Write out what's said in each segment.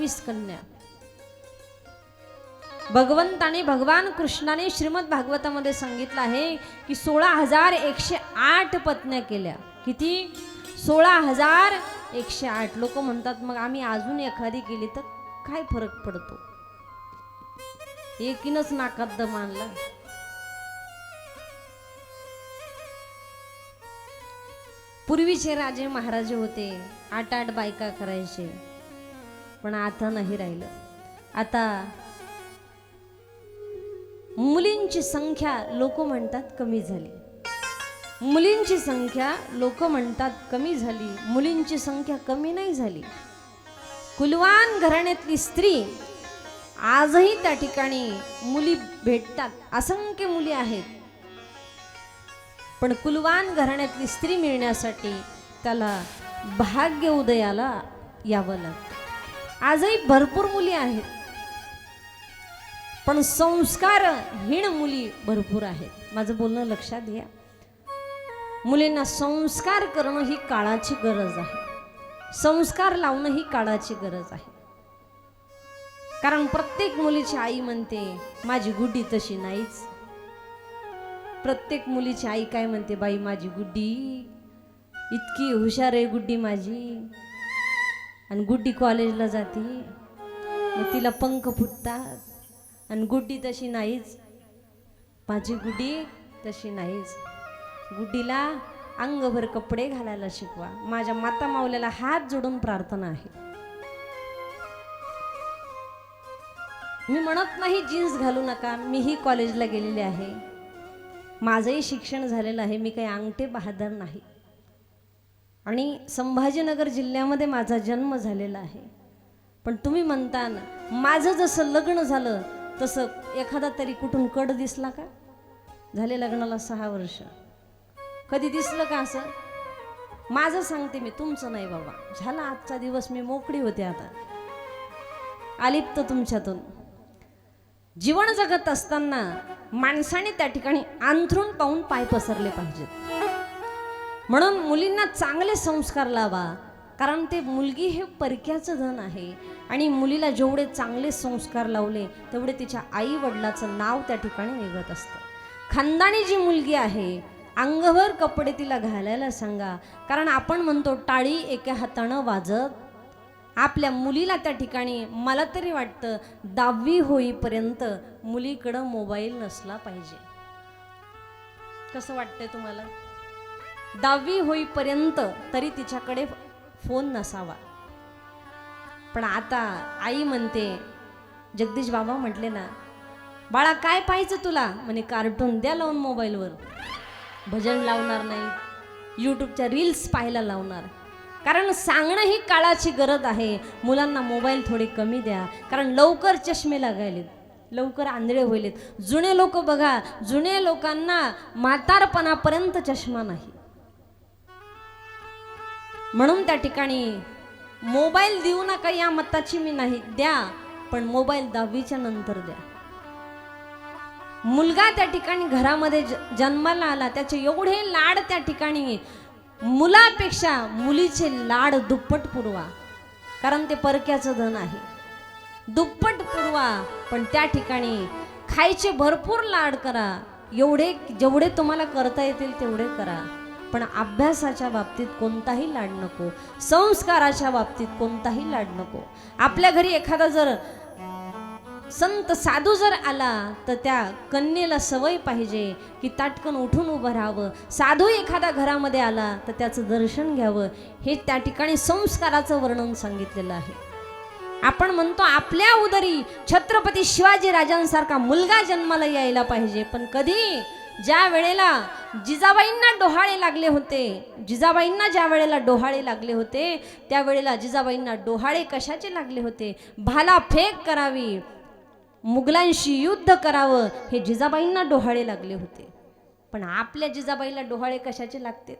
22 कन्या. भगवंताने भगवान कृष्णाने श्रीमद भागवतामध्ये सांगितलं आहे की 16,108 पत्न्या केल्या. किती? 16,108. लोक म्हणतात मग आम्ही अजून एखादी केली तर काय फरक पडतो? एकीनच नाकात दम आणला. पूर्वीचे राजे महाराजे होते 8-8 बायका करायचे, पण आता नाही राहिलं. आता मुलींची संख्या लोक म्हणतात कमी झाली. मुलींची संख्या लोक म्हणतात कमी झाली. मुलींची संख्या कमी नाही झाली. कुलवान घराण्यातली स्त्री आजही त्या ठिकाणी मुली भेटतात, असंख्य मुली आहेत. पण कुलवान घराण्यातली स्त्री मिळण्यासाठी त्याला भाग्य उदयाला यावं लागतं. आजही भरपूर मुली आहेत, पण संस्कारहीन मुली भरपूर आहेत. माझं बोलणं लक्षात घ्या. मुलींना संस्कार करणं ही काळाची गरज आहे. संस्कार लावणं ही काळाची गरज आहे. कारण प्रत्येक मुलीची आई म्हणते माझी गुड्डी तशी नाहीच. प्रत्येक मुलीची आई काय म्हणते? बाई माझी गुड्डी इतकी हुशार आहे, गुड्डी माझी. आणि गुड्डी कॉलेजला जाते, मग तिला पंख फुटतात. आणि गुड्डी तशी नाहीच, माझी गुड्डी तशी नाहीच. गुड्डीला अंगभर कपडे घालायला शिकवा. माझ्या माता माऊल्याला हात जोडून प्रार्थना आहे. मी म्हणत नाही जीन्स घालू नका. मीही कॉलेजला गेलेले आहे, माझंही शिक्षण झालेलं आहे. मी काही अंगठे बहादर नाही. आणि संभाजीनगर जिल्ह्यामध्ये माझा जन्म झालेला आहे. पण तुम्ही म्हणता ना, माझं जसं लग्न झालं तसं एखादा तरी कुठून कड दिसला का? झाले लग्नाला 6 वर्ष, कधी दिसलं का असं? माझं सांगते मी, तुमचं नाही बाबा. झाला आजचा दिवस, मी मोकळी होते. आता अलिप्त तुमच्यातून. जीवन जगत असताना माणसाने त्या ठिकाणी अंथरून पाहून पाय पसरले पाहिजेत. म्हणून मुलींना चांगले संस्कार लावा. कारण ते मुलगी हे परक्याचं धन आहे. आणि मुलीला जेवढे चांगले संस्कार लावले तेवढे तिच्या आई वडिलाचं नाव त्या ठिकाणी निघत असतं. खानदानी जी मुलगी आहे, अंगभर कपडे तिला घालायला सांगा. कारण आपण म्हणतो टाळी एका हातानं वाजत. आपल्या मुलीला त्या ठिकाणी मला तरी वाटतं 10वी होईपर्यंत मुलीकडं मोबाईल नसला पाहिजे. कसं वाटतंय तुम्हाला? 10वी होईपर्यंत तरी तिच्याकडे फोन नसावा. पण आता आई म्हणते, जगदीश बाबा म्हटले ना, बाळा काय पाहायचं तुला? म्हणे कार्टून द्या लावून मोबाईलवर. भजन लावणार नाही, यूट्यूबच्या रील्स पाहायला लावणार. कारण सांगणं ही काळाची गरज आहे. मुलांना मोबाईल थोडे कमी द्या. कारण लवकर चष्मे लागायलेत, लवकर आंधळे होईलेत. जुने लोक बघा, जुने लोकांना म्हातारपणापर्यंत चष्मा नाही. म्हणून त्या ठिकाणी मोबाईल देऊ नका या मताची मी नाही. द्या, पण मोबाईल 10वीच्या नंतर द्या. मुलगा त्या ठिकाणी घरामध्ये जन्माला आला, त्याचे एवढे लाड त्या ठिकाणी मुलापेक्षा मुलीचे लाड दुप्पट पुरवा. कारण ते परक्याचं धन आहे. दुप्पट पुरवा. पण त्या ठिकाणी खायचे भरपूर लाड करा. एवढे जेवढे तुम्हाला करता येतील तेवढे करा. पण अभ्यासाच्या बाबतीत कोणताही लाड नको. संस्काराच्या बाबतीत कोणताही लाड नको. आपल्या घरी एखादा जर संत साधू जर आला तर त्या कन्येला सवय पाहिजे की ताटकन उठून उभं राहावं. साधू एखादा घरामध्ये आला तर त्याचं दर्शन घ्यावं. हे त्या ठिकाणी संस्काराचं वर्णन सांगितलेलं आहे. आपण म्हणतो आपल्या उदरी छत्रपती शिवाजी राजांसारखा मुलगा जन्माला यायला पाहिजे. पण कधी? ज्या वेळेला जिजाबाईंना डोहाळे लागले होते, जिजाबाईंना ज्या वेळेला डोहाळे लागले होते त्यावेळेला जिजाबाईंना डोहाळे कशाचे लागले होते? भाला फेक करावी, मुघलांशी युद्ध करावं, हे जिजाबाईंना डोहाळे लागले होते. पण आपल्या जिजाबाईला डोहाळे कशाचे लागते?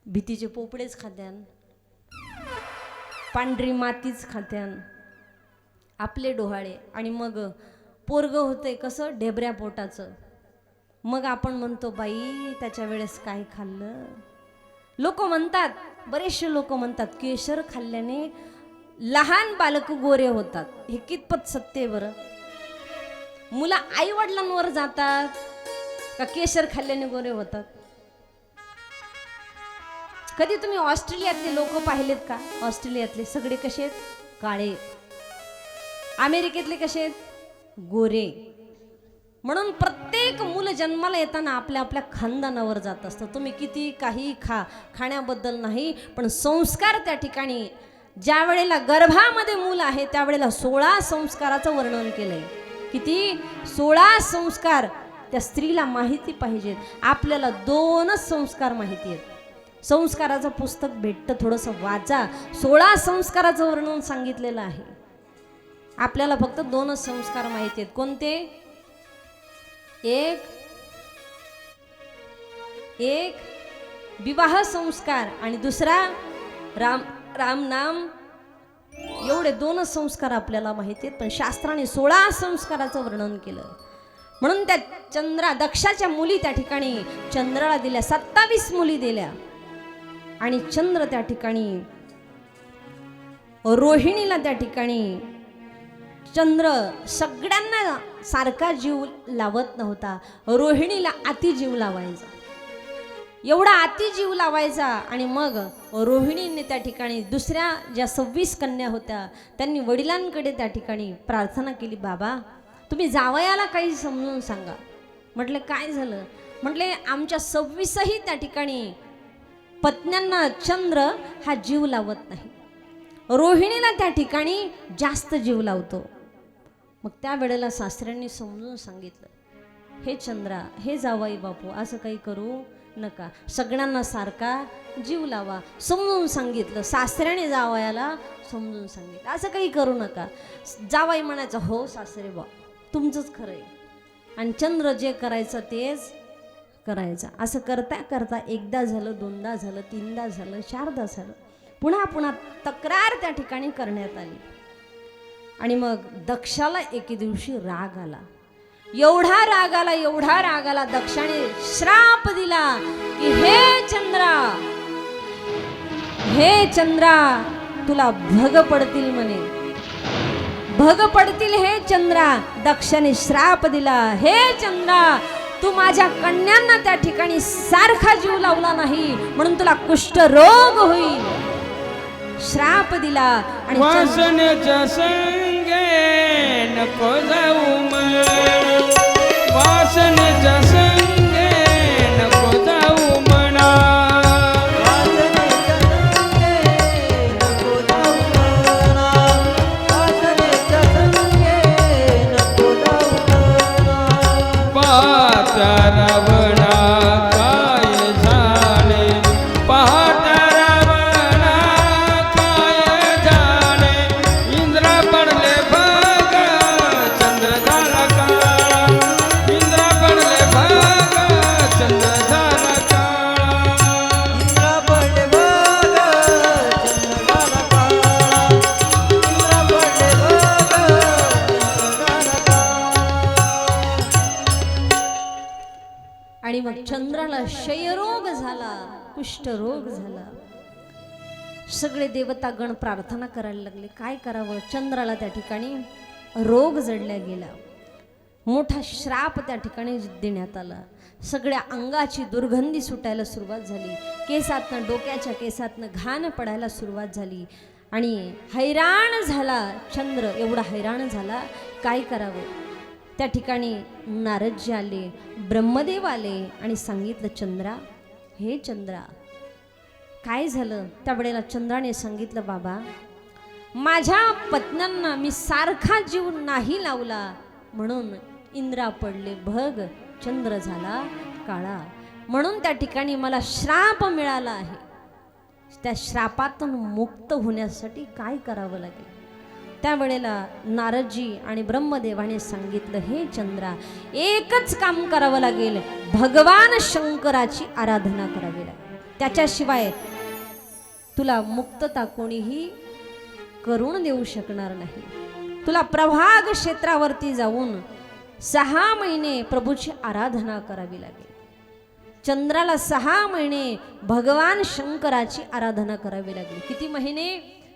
भीतीचे पोपडेच खात्यान, पांढरी मातीच खात्यान आपले डोहाळे. आणि मग पोरग होते कसं? ढेबऱ्या पोटाचं. मग आपण म्हणतो बाई त्याच्या वेळेस काय खाल्लं? लोक म्हणतात, बरेचसे लोक म्हणतात केशर खाल्ल्याने लहान बालक गोरे होतात, हे कितपत सत्य आहे बरं? मुलं आई वडिलांवर जातात का केशर खाल्ल्याने गोरे होतात? कधी तुम्ही ऑस्ट्रेलियातले लोक पाहिलेत का? ऑस्ट्रेलियातले सगळे कसे आहेत? काळे. अमेरिकेतले कसे आहेत? गोरे. म्हणून प्रत्येक मूल जन्माला येताना आपल्या आपल्या खानदानावर जात असतं. तुम्ही किती काही खाण्याबद्दल नाही, पण संस्कार त्या ठिकाणी ज्या वेळेला गर्भामध्ये मूल आहे त्यावेळेला 16 संस्काराचं वर्णन केलंय. किती? 16 संस्कार त्या स्त्रीला माहिती पाहिजेत. आपल्याला 2च संस्कार माहिती आहेत. संस्काराचं पुस्तक भेटतं, थोडंसं वाचा. 16 संस्काराचं वर्णन सांगितलेलं आहे. आपल्याला फक्त 2च संस्कार माहिती आहेत. कोणते? एक विवाह संस्कार आणि दुसरा राम नाम. एवढे 2च संस्कार आपल्याला माहिती आहेत, पण शास्त्राने 16 संस्काराचं वर्णन केलं. म्हणून त्या दक्षाच्या मुली त्या ठिकाणी चंद्राला दिल्या. 27 मुली दिल्या. आणि चंद्र त्या ठिकाणी रोहिणीला त्या ठिकाणी चंद्र सगळ्यांना सारखा जीव लावत नव्हता. रोहिणीला अति जीव लावायचा, एवढा अति जीव लावायचा. आणि मग रोहिणीने त्या ठिकाणी दुसऱ्या ज्या 26 कन्या होत्या त्यांनी वडिलांकडे त्या ठिकाणी प्रार्थना केली, बाबा तुम्ही जावयाला काही समजून सांगा. म्हटले काय झालं? म्हटले आमच्या 26ही त्या ठिकाणी पत्न्यांना चंद्र हा जीव लावत नाही, रोहिणीला त्या ठिकाणी जास्त जीव लावतो. मग त्या वेळेला सासऱ्यांनी समजून सांगितलं, हे चंद्रा, हे जावई बापू, असं काही करू नका, सगळ्यांना सारखा जीव लावा. समजून सांगितलं सासऱ्याने जावयाला, समजून सांगितलं असं काही करू नका. जावई म्हणायचं हो सासरे बा तुमचंच खरं आहे, आणि चंद्र जे करायचं तेच करायचं. असं करता करता एकदा झालं, 2दा झालं, 3दा झालं, 4दा झालं, पुन्हा पुन्हा तक्रार त्या ठिकाणी करण्यात आली. आणि मग दक्षाला एके दिवशी राग आला. एवढा राग आला दक्षाने श्राप दिला की हे चंद्रा तुला भग पडतील म्हणे, भग पडतील हे चंद्रा. दक्षाने श्राप दिला, हे चंद्रा तू माझ्या कन्यांना त्या ठिकाणी सारखा जीव लावला नाही म्हणून तुला कुष्ठरोग होईल. श्राप दिला. आणि वासनेच्या संगे नको जाऊ वासनेच्या संगे नको जाऊ म्हणा, पाहता रावणा काय झाले, पाहता रावणा काय झाले, इंद्र पडले भग चंद्र झाला काळा, इंद्र पडले भग चंद्र झाला काळा, इंद्र पडले भग चंद्र झाला काळा, इंद्र पडले भग चंद्र झाला काळा. आणि मग चंद्राला क्षयरोग झाला, कुष्ठरोग झाला. सगळे देवतागण प्रार्थना करायला लागले, काय करावं? चंद्राला त्या ठिकाणी रोग जडल्या गेला. मोठा श्राप त्या ठिकाणी देण्यात आला. सगळ्या अंगाची दुर्गंधी सुटायला सुरुवात झाली. केसातनं, डोक्याच्या केसातनं घाण पडायला सुरुवात झाली. आणि हैराण झाला चंद्र, एवढा हैराण झाला, काय करावं? त्या ठिकाणी नारदजी आले, ब्रह्मदेव आले आणि सांगितलं, चंद्रा, हे चंद्रा काय झालं? त्यावेळेला चंद्राने सांगितलं, बाबा माझ्या पत्न्यांना मी सारखा जीव नाही लावला म्हणून इंद्रा पडले भग, चंद्र झाला काळा, म्हणून त्या ठिकाणी मला श्राप मिळाला आहे. त्या श्रापातून मुक्त होण्यासाठी काय करावं लागेल? त्यावेळेला नारदजी आणि ब्रह्मदेवाने सांगितलं, हे चंद्रा एकच काम करावं लागेल, भगवान शंकराची आराधना करावी लागेल, त्याच्याशिवाय तुला मुक्तता कोणीही करून देऊ शकणार नाही. तुला प्रभाग क्षेत्रावरती जाऊन 6 महिने प्रभूची आराधना करावी लागेल. चंद्राला 6 महिने भगवान शंकराची आराधना करावी लागली. किती महिने?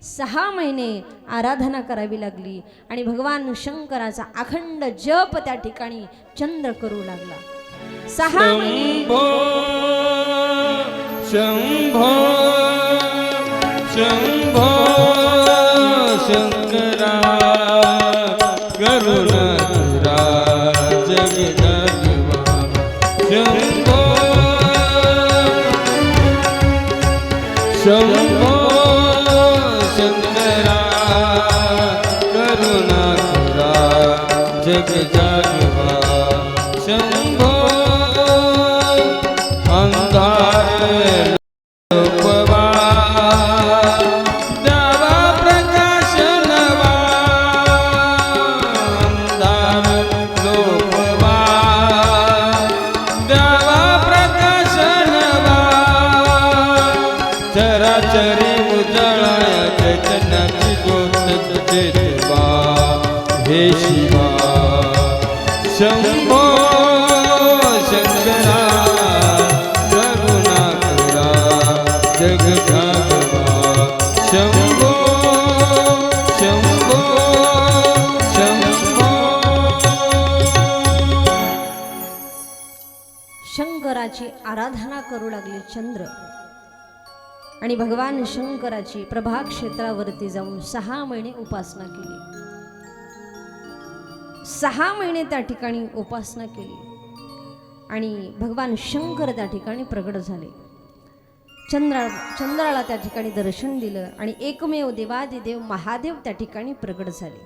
6 महिने आराधना करावी लागली आणि भगवान शंकराचा अखंड जप त्या ठिकाणी चंद्र करू लागला. 6 महिने शंभो शंभो शंकरा करुणा जगदादिवा शंभो शंभो शंकरा करुणा जगदादिवा शंभो अंधार लोपवा द्यावा प्रकाश नवा अंधार लोपवा द्यावा प्रकाश नवा चराचरी उजळाया चैतन्याची ज्योत चेतवा हे शिवा शंभो शंकरा करुणा करा जगदागवा शंभो शंभो शंभो. शंकराची आराधना करू लागले चंद्र आणि भगवान शंकराची प्रभा क्षेत्रावरती जाऊन 6 महिने उपासना केली. 6 महिने त्या ठिकाणी उपासना केली आणि भगवान शंकर त्या ठिकाणी प्रगट झाले. चंद्राला त्या ठिकाणी दर्शन दिलं आणि एकमेव देवादिदेव महादेव त्या ठिकाणी प्रगट झाले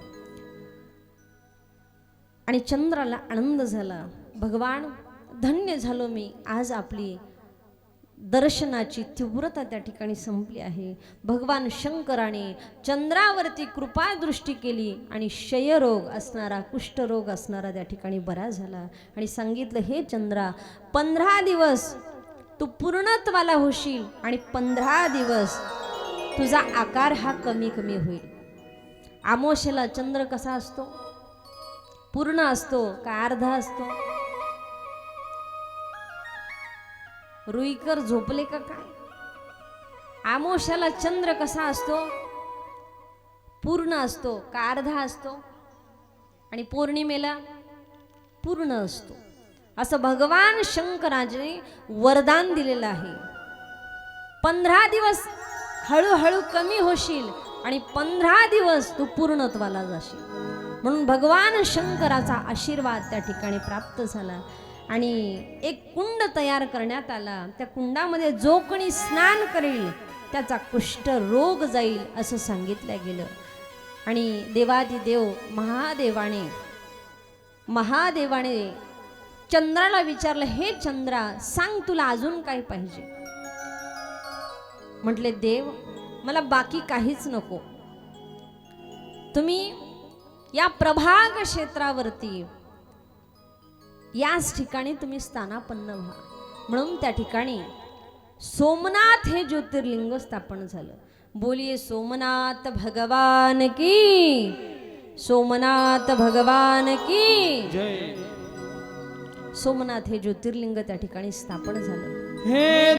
आणि चंद्राला आनंद झाला. भगवान धन्य झालो मी, आज आपली दर्शनाची तीव्रता त्या ठिकाणी संपली आहे. भगवान शंकराने चंद्रावरती कृपादृष्टी केली आणि क्षयरोग असणारा, कुष्ठरोग असणारा त्या ठिकाणी बरा झाला आणि सांगितलं, हे चंद्रा 15 दिवस तू पूर्णत्वाला होशील आणि 15 दिवस तुझा आकार हा कमी कमी होईल. अमावास्येला चंद्र कसा असतो? पूर्ण असतो का अर्धा असतो? रुईकर झोपले का काय? अमावास्येला चंद्र कसा असतो? पूर्ण असतो का अर्धा असतो? आणि पौर्णिमेला पूर्ण असतो. असं भगवान शंकराने वरदान दिलेलं आहे. 15 दिवस हळूहळू कमी होशील आणि 15 दिवस तू पूर्णत्वाला जाशील. म्हणून भगवान शंकराचा आशीर्वाद त्या ठिकाणी प्राप्त झाला आणि एक कुंड तयार करण्यात आला. त्या कुंडामध्ये जो कोणी स्नान करेल त्याचा कुष्ठ रोग जाईल असं सांगितलं गेलं. आणि देवादिदेव महादेवाने चंद्राला विचारलं, हे चंद्रा सांग तुला अजून काय पाहिजे? म्हटले, देव मला बाकी काहीच नको, तुम्ही या प्रभाग क्षेत्रावरती याच ठिकाणी तुम्ही स्थानापन्न व्हा. म्हणून त्या ठिकाणी सोमनाथ हे ज्योतिर्लिंग स्थापन झालं. बोलिये सोमनाथ भगवान की, सोमनाथ भगवान की जय. सोमनाथ हे ज्योतिर्लिंग त्या ठिकाणी स्थापन झालं. हे